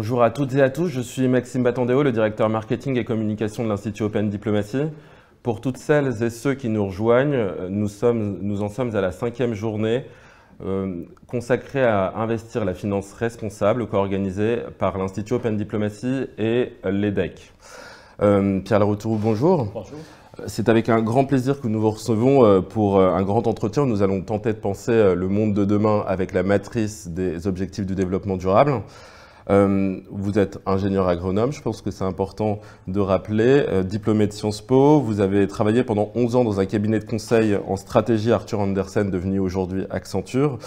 Bonjour à toutes et à tous, je suis Maxime Battandéo, le directeur marketing et communication de l'Institut Open Diplomacy. Pour toutes celles et ceux qui nous rejoignent, nous en sommes à la 5e journée consacrée à investir la finance responsable, co-organisée par l'Institut Open Diplomacy et l'EDEC. Pierre Laroutourou, bonjour. Bonjour. C'est avec un grand plaisir que nous vous recevons pour un grand entretien où nous allons tenter de penser le monde de demain avec la matrice des objectifs du développement durable. Vous êtes ingénieur agronome, je pense que c'est important de rappeler, diplômé de Sciences Po. Vous avez travaillé pendant 11 ans dans un cabinet de conseil en stratégie Arthur Andersen, devenu aujourd'hui Accenture.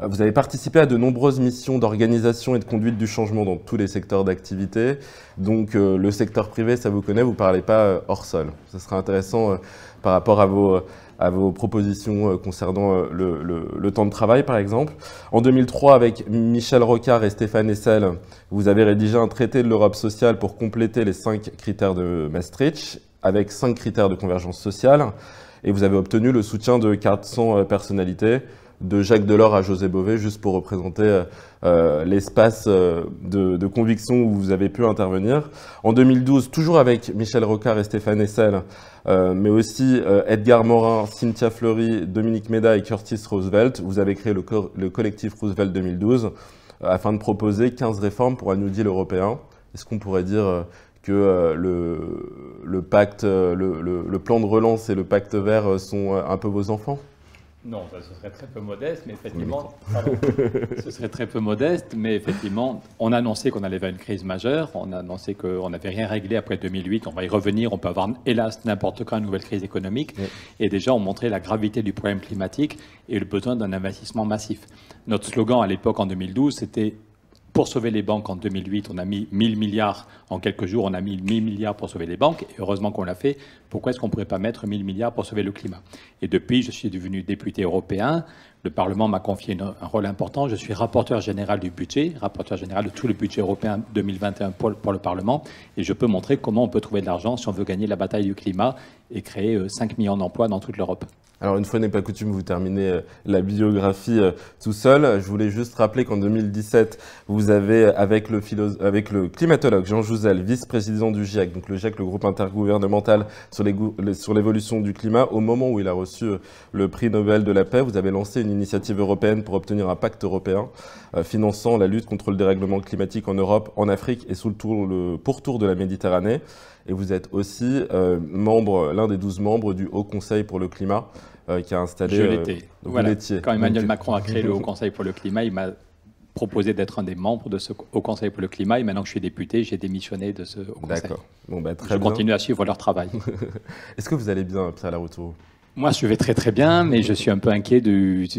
Vous avez participé à de nombreuses missions d'organisation et de conduite du changement dans tous les secteurs d'activité. Donc le secteur privé, ça vous connaît, vous ne parlez pas hors sol. Ce sera intéressant par rapport à vos propositions concernant le temps de travail, par exemple. En 2003, avec Michel Rocard et Stéphane Hessel, vous avez rédigé un traité de l'Europe sociale pour compléter les 5 critères de Maastricht, avec 5 critères de convergence sociale. Et vous avez obtenu le soutien de 400 personnalités, de Jacques Delors à José Bové, juste pour représenter l'espace de conviction où vous avez pu intervenir. En 2012, toujours avec Michel Rocard et Stéphane Hessel, mais aussi Edgar Morin, Cynthia Fleury, Dominique Méda et Curtis Roosevelt, vous avez créé le collectif Roosevelt 2012 afin de proposer 15 réformes pour un New Deal européen. Est-ce qu'on pourrait dire que le pacte, le plan de relance et le pacte vert sont un peu vos enfants ? Non, ce serait très peu modeste, mais effectivement, ce serait très peu modeste, mais effectivement, on a annoncé qu'on allait vers une crise majeure, on a annoncé qu'on n'avait rien réglé après 2008, on va y revenir, on peut avoir, hélas, n'importe quand une nouvelle crise économique, et déjà on montrait la gravité du problème climatique et le besoin d'un investissement massif. Notre slogan à l'époque, en 2012, c'était pour sauver les banques. En 2008, on a mis 1000 milliards en quelques jours, on a mis 1000 milliards pour sauver les banques, et heureusement qu'on l'a fait. Pourquoi est-ce qu'on ne pourrait pas mettre 1000 milliards pour sauver le climat? Et depuis, je suis devenu député européen, le Parlement m'a confié un rôle important, je suis rapporteur général du budget, rapporteur général de tout le budget européen 2021 pour le Parlement, et je peux montrer comment on peut trouver de l'argent si on veut gagner la bataille du climat et créer 5 millions d'emplois dans toute l'Europe. Alors, une fois n'est pas coutume, vous terminez la biographie tout seul. Je voulais juste rappeler qu'en 2017, vous avez, avec le climatologue Jean Jouzel, vice-président du GIEC, donc le GIEC, le groupe intergouvernemental sur l'évolution du climat, au moment où il a reçu le prix Nobel de la paix, vous avez lancé une initiative européenne pour obtenir un pacte européen finançant la lutte contre le dérèglement climatique en Europe, en Afrique et sous le pourtour de la Méditerranée. Et vous êtes aussi l'un des 12 membres du Haut Conseil pour le climat qui a installé... Je l'étais. Voilà. Quand Emmanuel Macron a créé le Haut Conseil pour le climat, il m'a proposé d'être un des membres de ce Haut Conseil pour le climat. Et maintenant que je suis député, j'ai démissionné de ce Haut Conseil. D'accord. Bon, très bien. Je continue à suivre leur travail. Est-ce que vous allez bien, Pierre Laroutourou ? Moi, je vais très très bien, mais je suis un peu inquiet du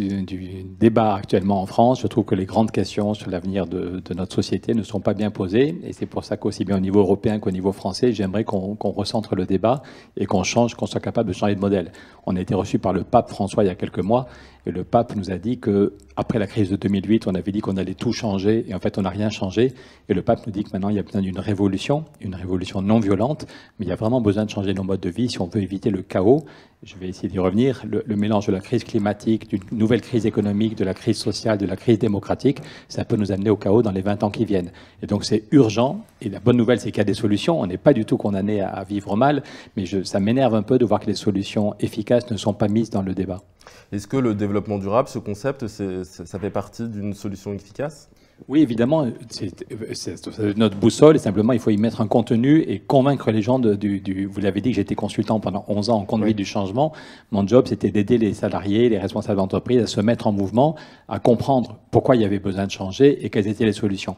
débat actuellement en France. Je trouve que les grandes questions sur l'avenir de notre société ne sont pas bien posées. Et c'est pour ça qu'aussi bien au niveau européen qu'au niveau français, j'aimerais qu'on recentre le débat et qu'on soit capable de changer de modèle. On a été reçu par le pape François il y a quelques mois. Et le pape nous a dit qu'après la crise de 2008, on avait dit qu'on allait tout changer, et en fait, on n'a rien changé. Et le pape nous dit que maintenant, il y a besoin d'une révolution non violente, mais il y a vraiment besoin de changer nos modes de vie si on veut éviter le chaos. Je vais essayer d'y revenir. Le mélange de la crise climatique, d'une nouvelle crise économique, de la crise sociale, de la crise démocratique, ça peut nous amener au chaos dans les 20 ans qui viennent. Et donc, c'est urgent. Et la bonne nouvelle, c'est qu'il y a des solutions. On n'est pas du tout condamné à vivre mal, mais ça m'énerve un peu de voir que les solutions efficaces ne sont pas mises dans le débat. Est-ce que le développement durable, ce concept, ça fait partie d'une solution efficace ? Oui, évidemment, c'est notre boussole, et simplement il faut y mettre un contenu et convaincre les gens vous l'avez dit que j'étais consultant pendant 11 ans en conduite du changement. Mon job, c'était d'aider les salariés, les responsables d'entreprise à se mettre en mouvement, à comprendre pourquoi il y avait besoin de changer et quelles étaient les solutions.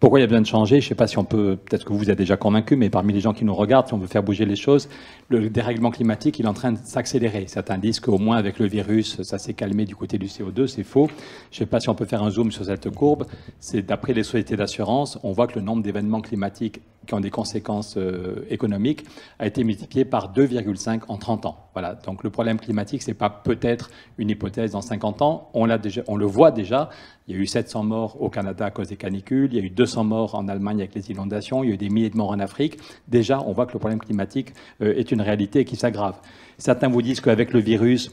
Pourquoi il y a besoin de changer? Je ne sais pas si on peut, peut-être que vous êtes déjà convaincu, mais parmi les gens qui nous regardent, si on veut faire bouger les choses, le dérèglement climatique, il est en train de s'accélérer. Certains disent qu'au moins avec le virus, ça s'est calmé du côté du CO2, c'est faux. Je ne sais pas si on peut faire un zoom sur cette courbe. C'est d'après les sociétés d'assurance, on voit que le nombre d'événements climatiques qui ont des conséquences économiques a été multiplié par 2,5 en 30 ans. Voilà. Donc le problème climatique, c'est pas peut-être une hypothèse dans 50 ans. On le voit déjà. Il y a eu 700 morts au Canada à cause des canicules. Il y a eu 200 morts en Allemagne avec les inondations. Il y a eu des milliers de morts en Afrique. Déjà, on voit que le problème climatique est une réalité qui s'aggrave. Certains vous disent qu'avec le virus,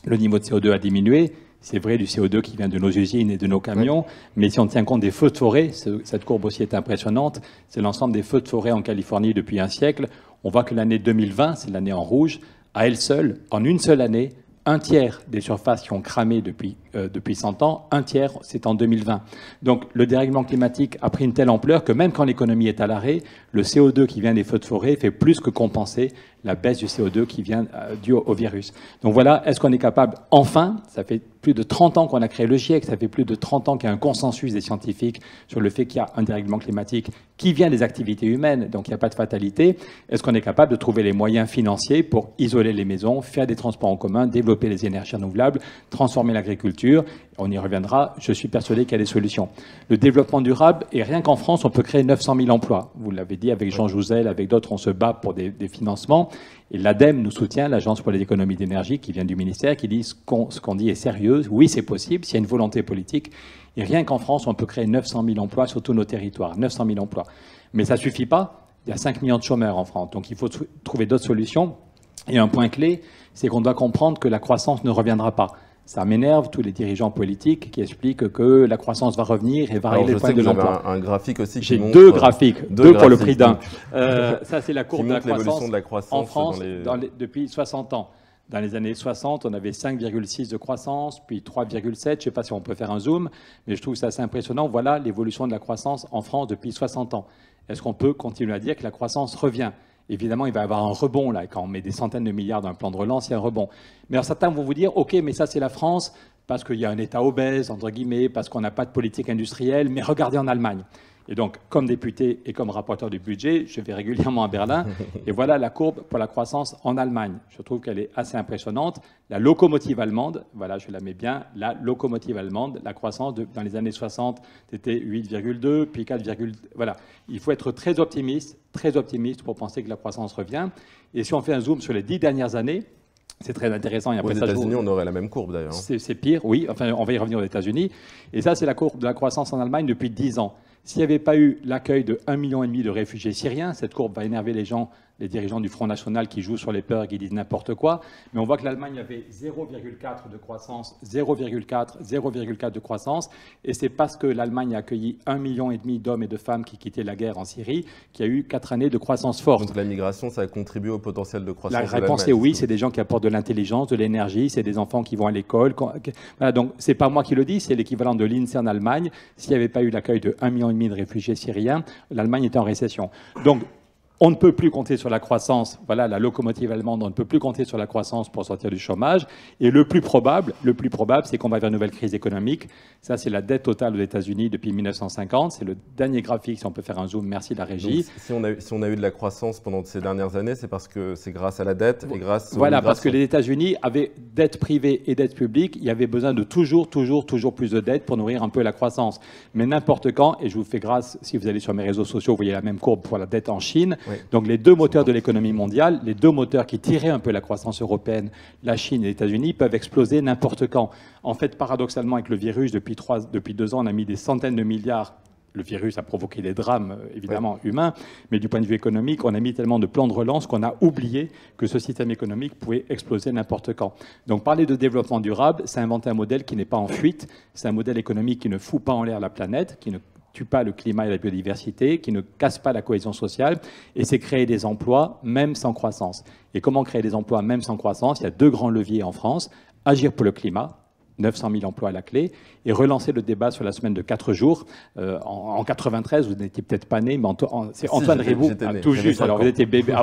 le niveau de CO2 a diminué. C'est vrai du CO2 qui vient de nos usines et de nos camions, mais si on tient compte des feux de forêt, cette courbe aussi est impressionnante, c'est l'ensemble des feux de forêt en Californie depuis un siècle. On voit que l'année 2020, c'est l'année en rouge, à elle seule, en une seule année, un tiers des surfaces qui ont cramé depuis 100 ans, un tiers, c'est en 2020. Donc le dérèglement climatique a pris une telle ampleur que même quand l'économie est à l'arrêt, le CO2 qui vient des feux de forêt fait plus que compenser la baisse du CO2 qui vient due au virus. Donc voilà, est-ce qu'on est capable, enfin, ça fait plus de 30 ans qu'on a créé le GIEC, ça fait plus de 30 ans qu'il y a un consensus des scientifiques sur le fait qu'il y a un dérèglement climatique qui vient des activités humaines, donc il n'y a pas de fatalité. Est-ce qu'on est capable de trouver les moyens financiers pour isoler les maisons, faire des transports en commun, développer les énergies renouvelables, transformer l'agriculture? On y reviendra, je suis persuadé qu'il y a des solutions. Le développement durable, et rien qu'en France, on peut créer 900 000 emplois. Vous l'avez dit avec Jean Jouzel, avec d'autres, on se bat pour des financements. Et l'ADEME nous soutient, l'Agence pour les économies d'énergie, qui vient du ministère, qui dit ce qu'on dit est sérieux. Oui, c'est possible, s'il y a une volonté politique. Et rien qu'en France, on peut créer 900 000 emplois sur tous nos territoires. 900 000 emplois. Mais ça ne suffit pas. Il y a 5 millions de chômeurs en France. Donc il faut trouver d'autres solutions. Et un point clé, c'est qu'on doit comprendre que la croissance ne reviendra pas. Ça m'énerve, tous les dirigeants politiques qui expliquent que la croissance va revenir et va régler le point de l'emploi. Un graphique aussi qui J'ai montre... deux graphiques, deux pour le prix d'un. Ça, c'est la courbe de la croissance en France depuis 60 ans. Dans les années 60, on avait 5,6 de croissance, puis 3,7. Je ne sais pas si on peut faire un zoom, mais je trouve ça assez impressionnant. Voilà l'évolution de la croissance en France depuis 60 ans. Est-ce qu'on peut continuer à dire que la croissance revient ? Évidemment, il va y avoir un rebond, là. Quand on met des centaines de milliards dans un plan de relance, il y a un rebond. Mais alors, certains vont vous dire, OK, mais ça, c'est la France, parce qu'il y a un État obèse, entre guillemets, parce qu'on n'a pas de politique industrielle, mais regardez en Allemagne. Et donc, comme député et comme rapporteur du budget, je vais régulièrement à Berlin, et voilà la courbe pour la croissance en Allemagne. Je trouve qu'elle est assez impressionnante. La locomotive allemande, voilà, je la mets bien, la locomotive allemande, la croissance dans les années 60, c'était 8,2, puis 4, voilà. Il faut être très optimiste pour penser que la croissance revient. Et si on fait un zoom sur les 10 dernières années, c'est très intéressant. Aux États-Unis, on aurait la même courbe d'ailleurs. C'est pire, oui. Enfin, on va y revenir aux États-Unis. Et ça, c'est la courbe de la croissance en Allemagne depuis 10 ans. S'il n'y avait pas eu l'accueil de 1,5 million de réfugiés syriens, cette courbe va énerver les gens, les dirigeants du Front National qui jouent sur les peurs et qui disent n'importe quoi. Mais on voit que l'Allemagne avait 0,4 de croissance, 0,4 de croissance. Et c'est parce que l'Allemagne a accueilli 1,5 million d'hommes et de femmes qui quittaient la guerre en Syrie qu'il y a eu 4 années de croissance forte. Donc la migration, ça a contribué au potentiel de croissance. La réponse est oui, c'est des gens qui apportent de l'intelligence, de l'énergie, c'est des enfants qui vont à l'école. Voilà, donc c'est pas moi qui le dis, c'est l'équivalent de l'INSEE en Allemagne. S'il n'y avait pas eu l'accueil de 1,5 million de réfugiés syriens, l'Allemagne était en récession. Donc on ne peut plus compter sur la croissance. Voilà, la locomotive allemande, on ne peut plus compter sur la croissance pour sortir du chômage. Et le plus probable, c'est qu'on va vers une nouvelle crise économique. Ça, c'est la dette totale aux États-Unis depuis 1950. C'est le dernier graphique, si on peut faire un zoom. Merci la régie. Donc, si on a eu de la croissance pendant ces dernières années, c'est parce que c'est grâce à la dette et grâce Voilà, parce que les États-Unis avaient dette privée et dette publique. Il y avait besoin de toujours plus de dettes pour nourrir un peu la croissance. Mais n'importe quand, et je vous fais grâce, si vous allez sur mes réseaux sociaux, vous voyez la même courbe pour la dette en Chine. Oui. Donc les deux moteurs de l'économie mondiale, les deux moteurs qui tiraient un peu la croissance européenne, la Chine et les États-Unis, peuvent exploser n'importe quand. En fait, paradoxalement, avec le virus, depuis 2 ans, on a mis des centaines de milliards. Le virus a provoqué des drames, évidemment, humains, mais du point de vue économique, on a mis tellement de plans de relance qu'on a oublié que ce système économique pouvait exploser n'importe quand. Donc parler de développement durable, c'est inventer un modèle qui n'est pas en fuite, c'est un modèle économique qui ne fout pas en l'air la planète, qui ne tue pas le climat et la biodiversité, qui ne casse pas la cohésion sociale, et c'est créer des emplois même sans croissance. Et comment créer des emplois même sans croissance? Il y a 2 grands leviers en France. Agir pour le climat, 900 000 emplois à la clé, et relancer le débat sur la semaine de 4 jours. En 93, vous n'étiez peut-être pas né, mais c'est Antoine Riboud, tout juste, alors vous étiez bébé.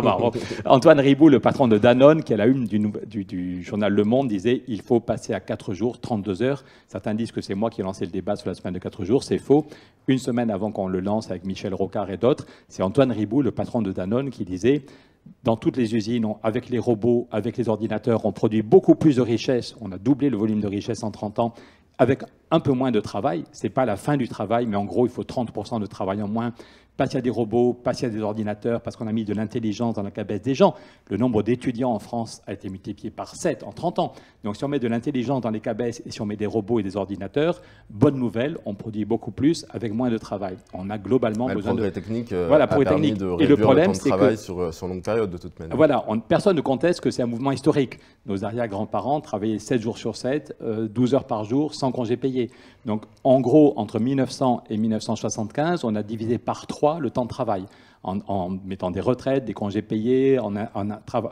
Antoine Riboud, le patron de Danone, qui à la une du journal Le Monde, disait « il faut passer à 4 jours, 32 heures ». Certains disent que c'est moi qui ai lancé le débat sur la semaine de 4 jours, c'est faux. Une semaine avant qu'on le lance avec Michel Rocard et d'autres, c'est Antoine Riboud, le patron de Danone, qui disait « dans toutes les usines, avec les robots, avec les ordinateurs, on produit beaucoup plus de richesses. On a doublé le volume de richesse en 30 ans avec un peu moins de travail. Ce n'est pas la fin du travail, mais en gros, il faut 30% de travail en moins parce qu'il y a des robots, parce qu'il y a des ordinateurs, parce qu'on a mis de l'intelligence dans la cabesse des gens. Le nombre d'étudiants en France a été multiplié par 7 en 30 ans. Donc si on met de l'intelligence dans les cabesses et si on met des robots et des ordinateurs, bonne nouvelle, on produit beaucoup plus avec moins de travail. On a globalement besoin de... Le progrès technique a permis de réduire le temps de travail sur longue période de toute manière. Voilà, personne ne conteste que c'est un mouvement historique. Nos arrière-grands-parents travaillaient 7 jours sur 7, 12 heures par jour, sans congé payé. Donc en gros, entre 1900 et 1975, on a divisé par 3 le temps de travail, en mettant des retraites, des congés payés, en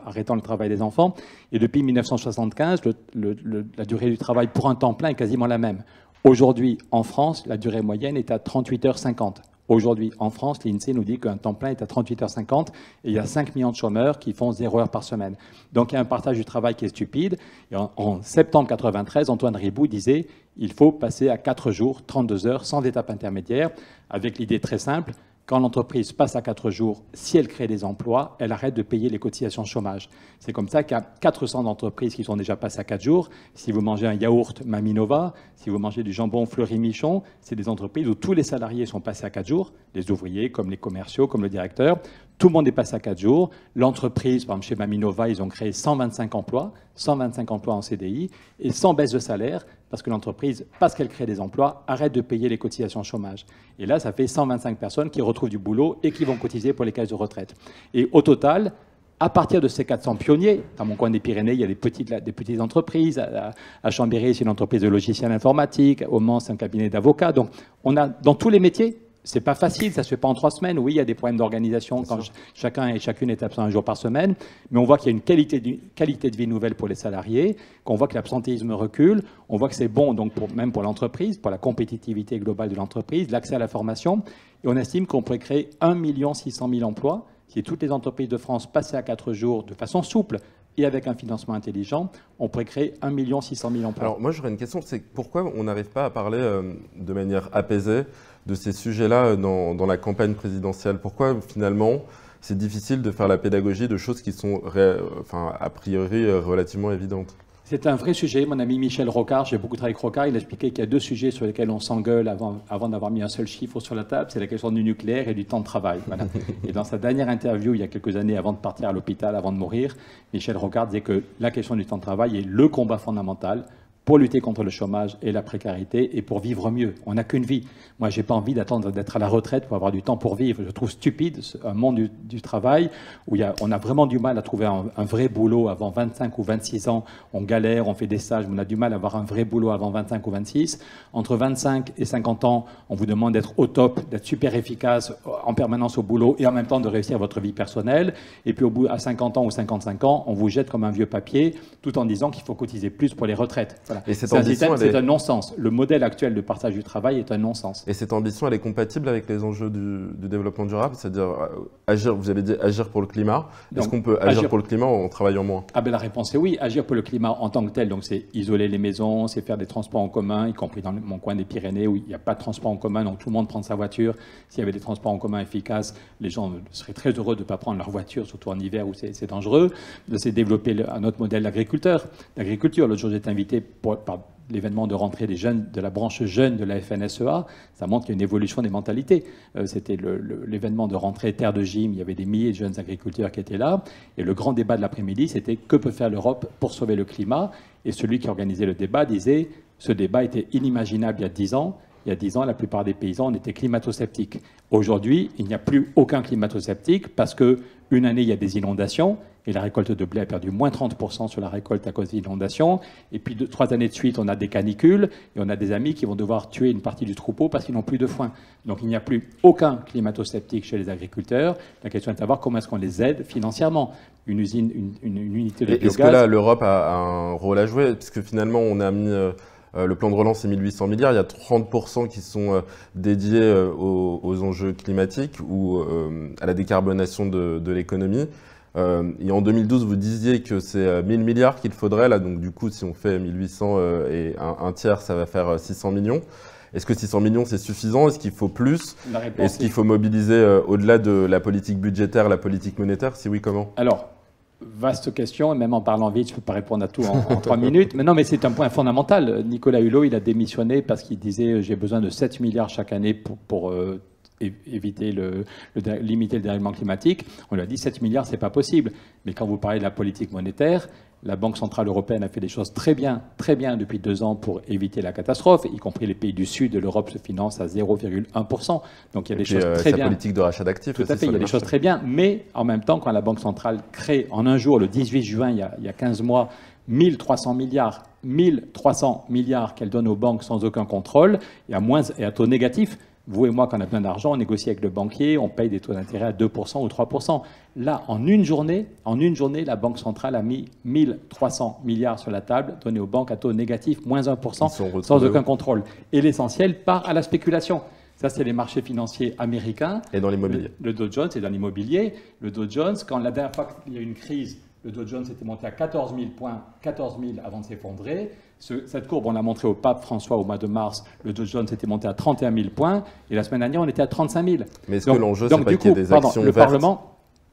arrêtant le travail des enfants. Et depuis 1975, la durée du travail pour un temps plein est quasiment la même. Aujourd'hui, en France, la durée moyenne est à 38h50. Aujourd'hui, en France, l'INSEE nous dit qu'un temps plein est à 38h50 et il y a 5 millions de chômeurs qui font 0 heure par semaine. Donc il y a un partage du travail qui est stupide. Et en septembre 1993, Antoine Riboud disait il faut passer à 4 jours, 32 heures, sans étape intermédiaire, avec l'idée très simple. Quand l'entreprise passe à 4 jours, si elle crée des emplois, elle arrête de payer les cotisations chômage. C'est comme ça qu'il y a 400 d'entreprises qui sont déjà passées à 4 jours. Si vous mangez un yaourt Maminova, si vous mangez du jambon Fleury-Michon, c'est des entreprises où tous les salariés sont passés à 4 jours, les ouvriers, comme les commerciaux, comme le directeur. Tout le monde est passé à 4 jours. L'entreprise, par exemple chez Maminova, ils ont créé 125 emplois en CDI et sans baisse de salaire, parce que l'entreprise, parce qu'elle crée des emplois, arrête de payer les cotisations chômage. Et là, ça fait 125 personnes qui retrouvent du boulot et qui vont cotiser pour les caisses de retraite. Et au total, à partir de ces 400 pionniers, dans mon coin des Pyrénées, il y a des petites entreprises. À Chambéry, c'est une entreprise de logiciels informatiques. Au Mans, c'est un cabinet d'avocats. Donc, on a dans tous les métiers. C'est pas facile, ça se fait pas en 3 semaines. Oui, il y a des problèmes d'organisation quand chacun et chacune est absent un jour par semaine, mais on voit qu'il y a une qualité de vie nouvelle pour les salariés, qu'on voit que l'absentéisme recule, on voit que c'est bon donc même pour l'entreprise, pour la compétitivité globale de l'entreprise, l'accès à la formation, et on estime qu'on pourrait créer 1 600 000 emplois si toutes les entreprises de France passaient à 4 jours de façon souple et avec un financement intelligent, on pourrait créer 1 600 000 emplois. Alors moi j'aurais une question, c'est pourquoi on n'arrive pas à parler de manière apaisée de ces sujets-là dans la campagne présidentielle? Pourquoi finalement c'est difficile de faire la pédagogie de choses qui sont a priori relativement évidentes? C'est un vrai sujet. Mon ami Michel Rocard, j'ai beaucoup travaillé avec Rocard, il a expliqué qu'il y a 2 sujets sur lesquels on s'engueule avant d'avoir mis un seul chiffre sur la table, c'est la question du nucléaire et du temps de travail. Voilà. Et dans sa dernière interview, il y a quelques années, avant de partir à l'hôpital, avant de mourir, Michel Rocard disait que la question du temps de travail est le combat fondamental pour lutter contre le chômage et la précarité et pour vivre mieux. On n'a qu'une vie. Moi, j'ai pas envie d'attendre d'être à la retraite pour avoir du temps pour vivre. Je trouve stupide un monde du travail où on a vraiment du mal à trouver un vrai boulot avant 25 ou 26 ans. On galère, on fait des stages, mais on a du mal à avoir un vrai boulot avant 25 ou 26. Entre 25 et 50 ans, on vous demande d'être au top, d'être super efficace en permanence au boulot et en même temps de réussir votre vie personnelle. Et puis à 50 ans ou 55 ans, on vous jette comme un vieux papier tout en disant qu'il faut cotiser plus pour les retraites. Voilà. Et c'est un non-sens. Le modèle actuel de partage du travail est un non-sens. Et cette ambition, elle est compatible avec les enjeux du développement durable, c'est-à-dire agir, vous avez dit agir pour le climat. Est-ce qu'on peut agir pour le climat en travaillant moins? La réponse est oui. Agir pour le climat en tant que tel, donc c'est isoler les maisons, c'est faire des transports en commun, y compris dans mon coin des Pyrénées où il n'y a pas de transport en commun, donc tout le monde prend sa voiture. S'il y avait des transports en commun efficaces, les gens seraient très heureux de ne pas prendre leur voiture, surtout en hiver où c'est dangereux. C'est développer un autre modèle d'agriculture. L'autre jour, j'étais invité par l'événement de rentrée des jeunes, de la branche jeune de la FNSEA, ça montre qu'il y a une évolution des mentalités. C'était l'événement de rentrée Terre de Gym, il y avait des milliers de jeunes agriculteurs qui étaient là, et le grand débat de l'après-midi, c'était que peut faire l'Europe pour sauver le climat, et celui qui organisait le débat disait, ce débat était inimaginable il y a 10 ans, il y a 10 ans, la plupart des paysans étaient climato-sceptiques. Aujourd'hui, il n'y a plus aucun climato-sceptique parce qu'une année, il y a des inondations et la récolte de blé a perdu moins 30% sur la récolte à cause des inondations. Et puis 3 années de suite, on a des canicules et on a des amis qui vont devoir tuer une partie du troupeau parce qu'ils n'ont plus de foin. Donc il n'y a plus aucun climato-sceptique chez les agriculteurs. La question est de savoir comment est-ce qu'on les aide financièrement. Une usine, une unité de biogaz. Est-ce que là, l'Europe a un rôle à jouer? Parce que finalement, on a mis... le plan de relance, c'est 1800 milliards. Il y a 30% qui sont dédiés aux enjeux climatiques ou à la décarbonation de l'économie. Et en 2012, vous disiez que c'est 1000 milliards qu'il faudrait. Là, donc du coup, si on fait 1800 et un tiers, ça va faire 600 millions. Est-ce que 600 millions, c'est suffisant? Est-ce qu'il faut plus? Est-ce qu'il faut mobiliser au-delà de la politique budgétaire, la politique monétaire? Si oui, comment? Alors, vaste question, et même en parlant vite, je ne peux pas répondre à tout en 3 minutes. Mais non, mais c'est un point fondamental. Nicolas Hulot, il a démissionné parce qu'il disait j'ai besoin de 7 milliards chaque année pour éviter limiter le dérèglement climatique. On lui a dit 7 milliards, c'est pas possible. Mais quand vous parlez de la politique monétaire, la Banque centrale européenne a fait des choses très bien depuis 2 ans pour éviter la catastrophe, y compris les pays du sud de l'Europe se financent à 0,1%. Donc il y a des choses très bien. La politique de rachat d'actifs. Tout à fait, il y a des choses très bien. Mais en même temps, quand la Banque centrale crée en un jour, le 18 juin, il y a 15 mois, 1300 milliards qu'elle donne aux banques sans aucun contrôle et à taux négatif. Vous et moi, quand on a besoin d'argent, on négocie avec le banquier, on paye des taux d'intérêt à 2% ou 3%. Là, en une journée, la Banque centrale a mis 1300 milliards sur la table, donnés aux banques à taux négatif, moins 1%, sans aucun contrôle. Et l'essentiel part à la spéculation. Ça, c'est les marchés financiers américains. Et dans l'immobilier. Le Dow Jones est dans l'immobilier. Le Dow Jones, quand la dernière fois qu'il y a eu une crise, le Dow Jones était monté à 14 000 points, 14 000 avant de s'effondrer. Cette courbe, on l'a montrée au pape François au mois de mars. Le Dow Jones était monté à 31 000 points et la semaine dernière, on était à 35 000. Mais est-ce que l'enjeu, c'est pas qu'il y ait des actions vertes ?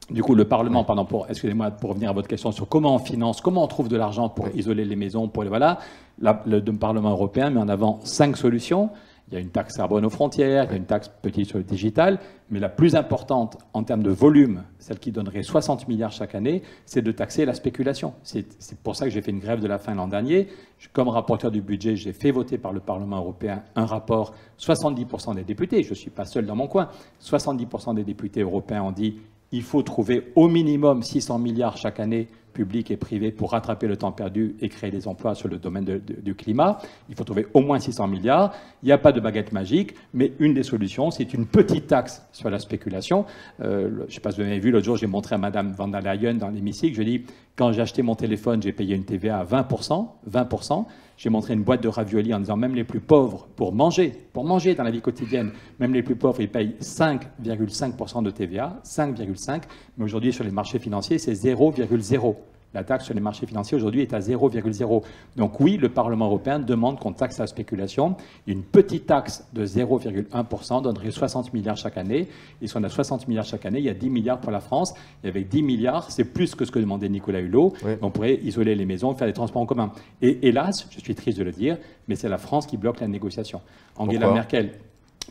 Le Parlement, excusez-moi, pour revenir à votre question sur comment on finance, comment on trouve de l'argent pour isoler les maisons, le Parlement européen met en avant 5 solutions. Il y a une taxe carbone aux frontières, il y a une taxe petite sur le digital, mais la plus importante en termes de volume, celle qui donnerait 60 milliards chaque année, c'est de taxer la spéculation. C'est pour ça que j'ai fait une grève de la faim l'an dernier. Comme rapporteur du budget, j'ai fait voter par le Parlement européen un rapport. 70% des députés, je ne suis pas seul dans mon coin, 70% des députés européens ont dit il faut trouver au minimum 600 milliards chaque année, publics et privés, pour rattraper le temps perdu et créer des emplois sur le domaine du climat. Il faut trouver au moins 600 milliards. Il n'y a pas de baguette magique, mais une des solutions, c'est une petite taxe sur la spéculation. Je ne sais pas si vous avez vu, l'autre jour, j'ai montré à Mme van der Leyen dans l'hémicycle, je lui ai dit, quand j'ai acheté mon téléphone, j'ai payé une TVA à 20%. J'ai montré une boîte de raviolis en disant même les plus pauvres, pour manger dans la vie quotidienne, même les plus pauvres, ils payent 5,5% de TVA, 5,5%, mais aujourd'hui sur les marchés financiers, c'est 0,0%. La taxe sur les marchés financiers aujourd'hui est à 0,0. Donc oui, le Parlement européen demande qu'on taxe la spéculation. Une petite taxe de 0,1% donnerait 60 milliards chaque année. Et si on a 60 milliards chaque année, il y a 10 milliards pour la France. Et avec 10 milliards, c'est plus que ce que demandait Nicolas Hulot. Oui. On pourrait isoler les maisons, faire des transports en commun. Et hélas, je suis triste de le dire, mais c'est la France qui bloque la négociation. Angela Merkel...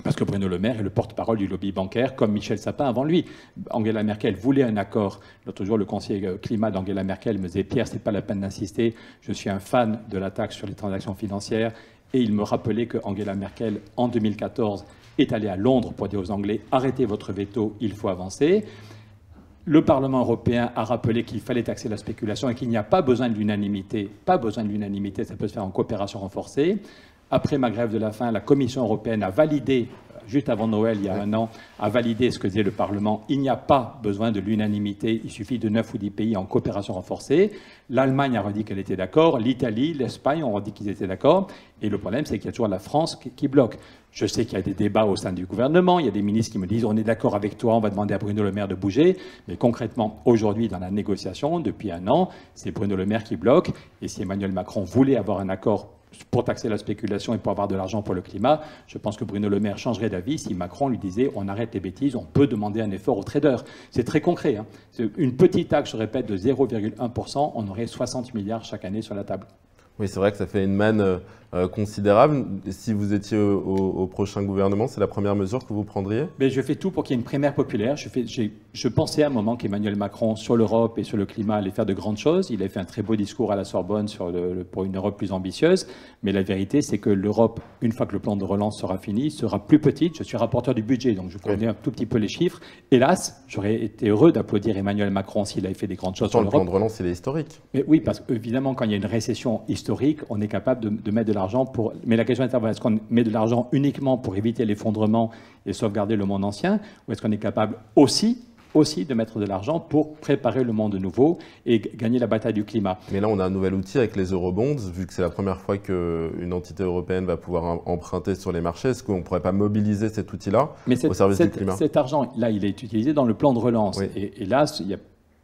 Parce que Bruno Le Maire est le porte-parole du lobby bancaire, comme Michel Sapin avant lui. Angela Merkel voulait un accord. L'autre jour, le conseiller climat d'Angela Merkel me disait « Pierre, ce n'est pas la peine d'insister, je suis un fan de la taxe sur les transactions financières ». Et il me rappelait que Angela Merkel, en 2014, est allée à Londres pour dire aux Anglais « Arrêtez votre veto, il faut avancer ». Le Parlement européen a rappelé qu'il fallait taxer la spéculation et qu'il n'y a pas besoin de l'unanimité. Pas besoin de l'unanimité, ça peut se faire en coopération renforcée. Après ma grève de la faim, la Commission européenne a validé, juste avant Noël, il y a un an, a validé ce que disait le Parlement. Il n'y a pas besoin de l'unanimité, il suffit de 9 ou 10 pays en coopération renforcée. L'Allemagne a redit qu'elle était d'accord, l'Italie, l'Espagne ont redit qu'ils étaient d'accord. Et le problème, c'est qu'il y a toujours la France qui bloque. Je sais qu'il y a des débats au sein du gouvernement, il y a des ministres qui me disent « on est d'accord avec toi, on va demander à Bruno Le Maire de bouger ». Mais concrètement, aujourd'hui, dans la négociation, depuis un an, c'est Bruno Le Maire qui bloque. Et si Emmanuel Macron voulait avoir un accord pour taxer la spéculation et pour avoir de l'argent pour le climat, je pense que Bruno Le Maire changerait d'avis si Macron lui disait on arrête les bêtises, on peut demander un effort aux traders. C'est très concret. Hein. Une petite taxe, je répète, de 0,1%, on aurait 60 milliards chaque année sur la table. Oui, c'est vrai que ça fait une manne considérable. Si vous étiez au prochain gouvernement, c'est la première mesure que vous prendriez ? Mais je fais tout pour qu'il y ait une primaire populaire. Je pensais à un moment qu'Emmanuel Macron, sur l'Europe et sur le climat, allait faire de grandes choses. Il a fait un très beau discours à la Sorbonne pour une Europe plus ambitieuse. Mais la vérité, c'est que l'Europe, une fois que le plan de relance sera fini, sera plus petite. Je suis rapporteur du budget, donc je connais un tout petit peu les chiffres. Hélas, j'aurais été heureux d'applaudir Emmanuel Macron s'il avait fait des grandes choses sur l'Europe. Le plan de relance, il est historique. Mais oui, parce qu'évidemment, quand il y a une récession historique, on est capable de mettre de l'argent pour... Mais la question est, est-ce qu'on met de l'argent uniquement pour éviter l'effondrement et sauvegarder le monde ancien, ou est-ce qu'on est capable aussi de mettre de l'argent pour préparer le monde nouveau et gagner la bataille du climat. Mais là, on a un nouvel outil avec les eurobonds, vu que c'est la première fois qu'une entité européenne va pouvoir emprunter sur les marchés. Est-ce qu'on ne pourrait pas mobiliser cet outil-là au service du climat ? Cet argent, là, il est utilisé dans le plan de relance. Oui. Et là, il y a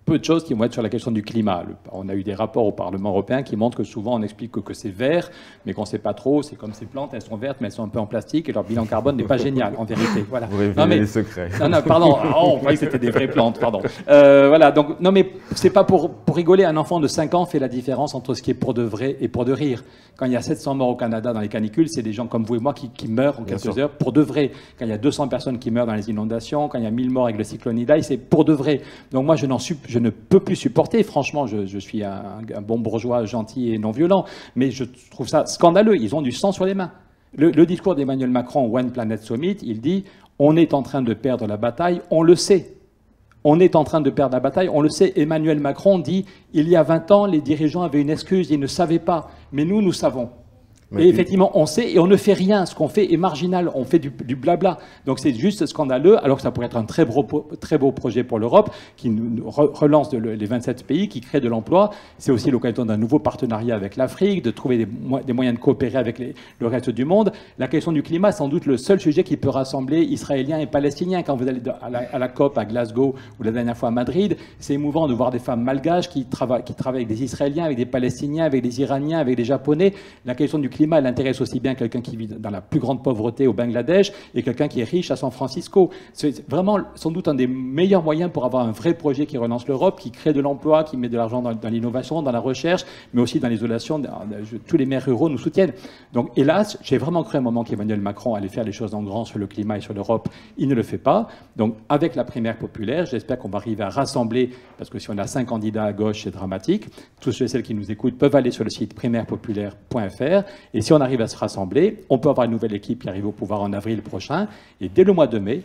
peu de choses qui vont être sur la question du climat. On a eu des rapports au Parlement européen qui montrent que souvent on explique que c'est vert, mais qu'on ne sait pas trop. C'est comme ces plantes, elles sont vertes, mais elles sont un peu en plastique et leur bilan carbone n'est pas génial, en vérité. Voilà. Vous révélez les secrets. Non, pardon. Oh, on croyait que c'était des vraies plantes, pardon. Voilà. Donc, non, mais c'est pas pour rigoler. Un enfant de 5 ans fait la différence entre ce qui est pour de vrai et pour de rire. Quand il y a 700 morts au Canada dans les canicules, c'est des gens comme vous et moi qui meurent en quelques heures pour de vrai. Quand il y a 200 personnes qui meurent dans les inondations, quand il y a 1000 morts avec le cyclone Idai, c'est pour de vrai. Donc moi, je ne peux plus supporter. Franchement, je suis un bon bourgeois gentil et non violent, mais je trouve ça scandaleux. Ils ont du sang sur les mains. Le discours d'Emmanuel Macron au One Planet Summit, il dit « On est en train de perdre la bataille, on le sait ». On est en train de perdre la bataille, on le sait. Emmanuel Macron dit « Il y a 20 ans, les dirigeants avaient une excuse, ils ne savaient pas. Mais nous savons. » Et effectivement, on sait et on ne fait rien. Ce qu'on fait est marginal. On fait du blabla. Donc c'est juste scandaleux, alors que ça pourrait être un très beau projet pour l'Europe, qui relance les 27 pays, qui crée de l'emploi. C'est aussi l'occasion d'un nouveau partenariat avec l'Afrique, de trouver des moyens de coopérer avec le reste du monde. La question du climat, c'est sans doute le seul sujet qui peut rassembler Israéliens et Palestiniens. Quand vous allez à la COP à Glasgow ou la dernière fois à Madrid, c'est émouvant de voir des femmes malgaches qui travaillent avec des Israéliens, avec des Palestiniens, avec des Iraniens, avec des Japonais. La question du climat, elle intéresse aussi bien quelqu'un qui vit dans la plus grande pauvreté au Bangladesh et quelqu'un qui est riche à San Francisco. C'est vraiment sans doute un des meilleurs moyens pour avoir un vrai projet qui relance l'Europe, qui crée de l'emploi, qui met de l'argent dans l'innovation, dans la recherche, mais aussi dans l'isolation. Tous les maires ruraux nous soutiennent. Donc hélas, j'ai vraiment cru à un moment qu'Emmanuel Macron allait faire les choses en grand sur le climat et sur l'Europe. Il ne le fait pas. Donc avec la primaire populaire, j'espère qu'on va arriver à rassembler, parce que si on a 5 candidats à gauche, c'est dramatique. Tous ceux et celles qui nous écoutent peuvent aller sur le site primairepopulaire.fr. Et si on arrive à se rassembler, on peut avoir une nouvelle équipe qui arrive au pouvoir en avril prochain. Et dès le mois de mai,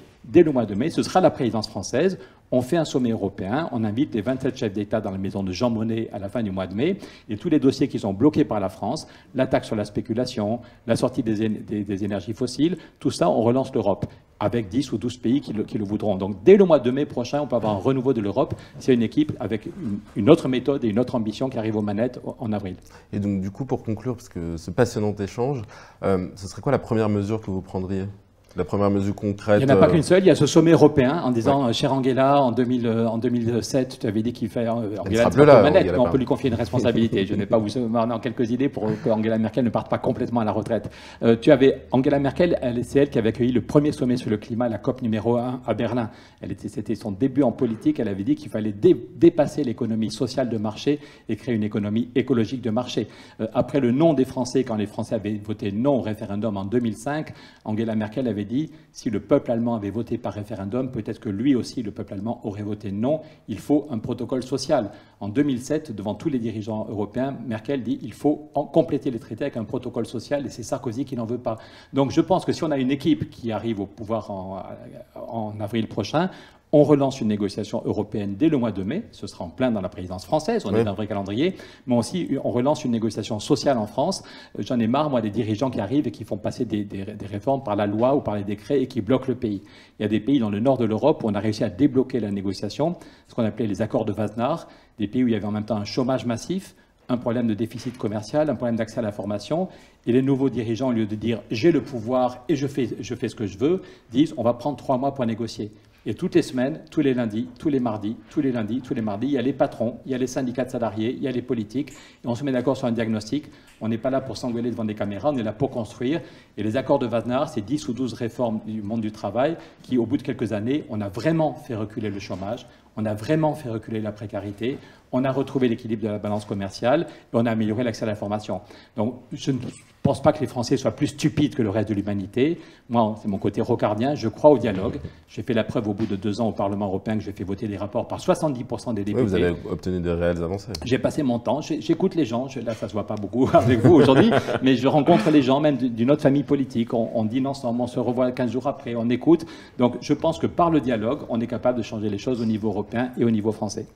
ce sera la présidence française. On fait un sommet européen, on invite les 27 chefs d'État dans la maison de Jean Monnet à la fin du mois de mai, et tous les dossiers qui sont bloqués par la France, la taxe sur la spéculation, la sortie des énergies fossiles, tout ça, on relance l'Europe, avec 10 ou 12 pays qui le voudront. Donc dès le mois de mai prochain, on peut avoir un renouveau de l'Europe. C'est une équipe avec une autre méthode et une autre ambition qui arrive aux manettes en avril. Et donc du coup, pour conclure, parce que ce passionnant échange, ce serait quoi la première mesure que vous prendriez ? La première mesure concrète. Il n'y en a pas qu'une seule. Il y a ce sommet européen en disant, chère Angela, en 2007, tu avais dit qu'il fallait Angela ne manette, mais on peut lui confier une responsabilité. Je n'ai pas vous en quelques idées pour que Angela Merkel ne parte pas complètement à la retraite. Angela Merkel, c'est elle qui avait accueilli le premier sommet sur le climat, la COP numéro 1 à Berlin. C'était son début en politique. Elle avait dit qu'il fallait dépasser l'économie sociale de marché et créer une économie écologique de marché. Après le non des Français, quand les Français avaient voté non au référendum en 2005, Angela Merkel avait dit, si le peuple allemand avait voté par référendum, peut-être que lui aussi, le peuple allemand, aurait voté non. Il faut un protocole social. En 2007, devant tous les dirigeants européens, Merkel dit il faut compléter les traités avec un protocole social, et c'est Sarkozy qui n'en veut pas. Donc je pense que si on a une équipe qui arrive au pouvoir en avril prochain, on relance une négociation européenne dès le mois de mai. Ce sera en plein dans la présidence française. On est dans un vrai calendrier. Mais aussi, on relance une négociation sociale en France. J'en ai marre, moi, des dirigeants qui arrivent et qui font passer des réformes par la loi ou par les décrets et qui bloquent le pays. Il y a des pays dans le nord de l'Europe où on a réussi à débloquer la négociation, ce qu'on appelait les accords de Wassenaar, des pays où il y avait en même temps un chômage massif, un problème de déficit commercial, un problème d'accès à la formation. Et les nouveaux dirigeants, au lieu de dire « j'ai le pouvoir et je fais ce que je veux », disent « on va prendre 3 mois pour négocier ». Et toutes les semaines, tous les lundis, tous les mardis, tous les lundis, tous les mardis, il y a les patrons, il y a les syndicats de salariés, il y a les politiques, et on se met d'accord sur un diagnostic. On n'est pas là pour s'engueuler devant des caméras, on est là pour construire. Et les accords de Wassenaar, c'est 10 ou 12 réformes du monde du travail qui, au bout de quelques années, on a vraiment fait reculer le chômage, on a vraiment fait reculer la précarité, on a retrouvé l'équilibre de la balance commerciale, et on a amélioré l'accès à la formation. Donc, je ne pense pas que les Français soient plus stupides que le reste de l'humanité. Moi, c'est mon côté rocardien, je crois au dialogue. J'ai fait la preuve au bout de 2 ans au Parlement européen que j'ai fait voter des rapports par 70% des députés. Oui, vous avez obtenu de réelles avancées. J'ai passé mon temps, j'écoute les gens, là ça se voit pas beaucoup avec vous aujourd'hui, mais je rencontre les gens, même d'une autre famille politique, on dîne ensemble, on se revoit 15 jours après, on écoute. Donc je pense que par le dialogue, on est capable de changer les choses au niveau européen et au niveau français.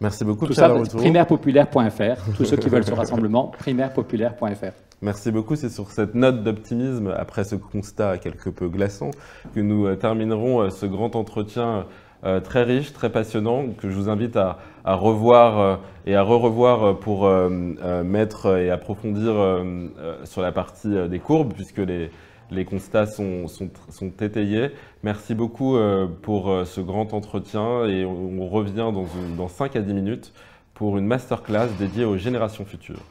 Merci beaucoup. Tout ça, primairepopulaire.fr. Tous ceux qui veulent ce rassemblement, primairepopulaire.fr. Merci beaucoup. C'est sur cette note d'optimisme, après ce constat quelque peu glaçant, que nous terminerons ce grand entretien très riche, très passionnant, que je vous invite à revoir et à re-revoir pour mettre et approfondir sur la partie des courbes, puisque les constats sont étayés. Merci beaucoup pour ce grand entretien et on revient dans 5 à 10 minutes pour une masterclass dédiée aux générations futures.